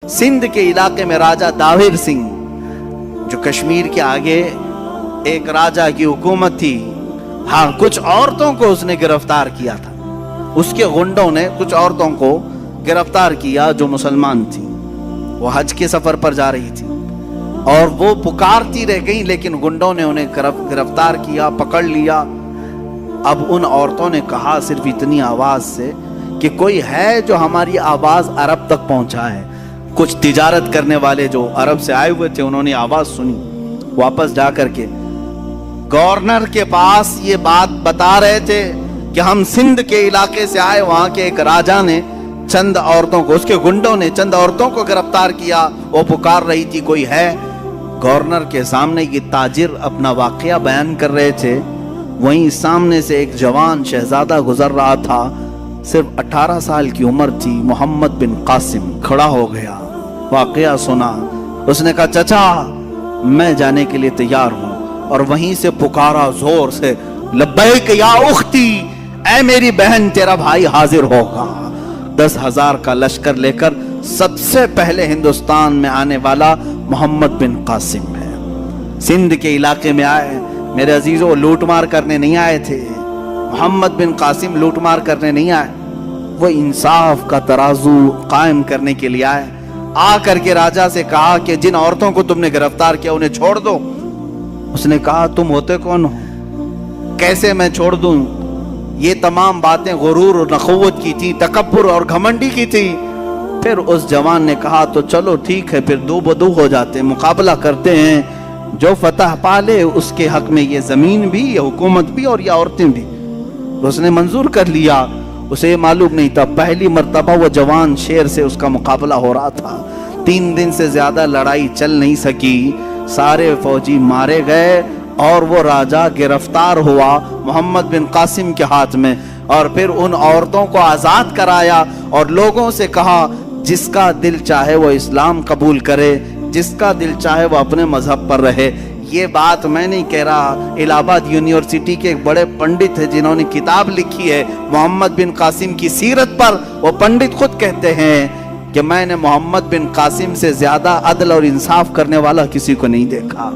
سندھ کے علاقے میں راجہ داہر سنگھ، جو کشمیر کے آگے ایک راجہ کی حکومت تھی، ہاں کچھ عورتوں کو اس نے گرفتار کیا تھا۔ اس کے غنڈوں نے کچھ عورتوں کو گرفتار کیا جو مسلمان تھی، وہ حج کے سفر پر جا رہی تھی اور وہ پکارتی رہ گئیں، لیکن گنڈوں نے انہیں گرفتار کیا، پکڑ لیا۔ اب ان عورتوں نے کہا صرف اتنی آواز سے کہ کوئی ہے جو ہماری آواز عرب تک پہنچائے۔ کچھ تجارت کرنے والے جو عرب سے آئے ہوئے تھے، انہوں نے آواز سنی، واپس جا کر کے گورنر کے پاس یہ بات بتا رہے تھے کہ ہم سندھ کے علاقے سے آئے، وہاں کے ایک راجہ نے چند عورتوں کو، اس کے گنڈوں نے چند عورتوں کو گرفتار کیا، وہ پکار رہی تھی کوئی ہے۔ گورنر کے سامنے یہ تاجر اپنا واقعہ بیان کر رہے تھے، وہیں سامنے سے ایک جوان شہزادہ گزر رہا تھا، صرف 18 سال کی عمر تھی، محمد بن قاسم کھڑا ہو گیا، واقعہ سنا۔ اس نے کہا چچا میں جانے کے لیے تیار ہوں، اور وہیں سے پکارا زور سے، لبیک یا اختی، اے میری بہن تیرا بھائی حاضر ہوگا۔ 10,000 کا لشکر لے کر سب سے پہلے ہندوستان میں آنے والا محمد بن قاسم ہے۔ سندھ کے علاقے میں آئے، میرے عزیزوں لوٹ مار کرنے نہیں آئے تھے، محمد بن قاسم لوٹ مار کرنے نہیں آئے، وہ انصاف کا ترازو قائم کرنے کے لیے آئے۔ آ کر کے راجہ سے کہا کہ جن عورتوں کو تم نے گرفتار کیا انہیں چھوڑ دو۔ اس نے کہا تم ہوتے کون ہو، کیسے میں چھوڑ دوں؟ یہ تمام باتیں غرور اور نخوت کی تھی، تکبر اور گھمنڈی کی تھی۔ پھر اس جوان نے کہا تو چلو ٹھیک ہے، پھر دو بدو ہو جاتے ہیں، مقابلہ کرتے ہیں، جو فتح پالے اس کے حق میں یہ زمین بھی، یہ حکومت بھی اور یہ عورتیں بھی۔ اس نے منظور کر لیا۔ اسے معلوم نہیں تھا پہلی مرتبہ وہ جوان شیر سے اس کا مقابلہ ہو رہا تھا۔ 3 دن سے زیادہ لڑائی چل نہیں سکی، سارے فوجی مارے گئے اور وہ راجہ گرفتار ہوا محمد بن قاسم کے ہاتھ میں، اور پھر ان عورتوں کو آزاد کرایا اور لوگوں سے کہا جس کا دل چاہے وہ اسلام قبول کرے، جس کا دل چاہے وہ اپنے مذہب پر رہے۔ یہ بات میں نہیں کہہ رہا، الہ آباد یونیورسٹی کے ایک بڑے پنڈت ہیں جنہوں نے کتاب لکھی ہے محمد بن قاسم کی سیرت پر، وہ پنڈت خود کہتے ہیں کہ میں نے محمد بن قاسم سے زیادہ عدل اور انصاف کرنے والا کسی کو نہیں دیکھا۔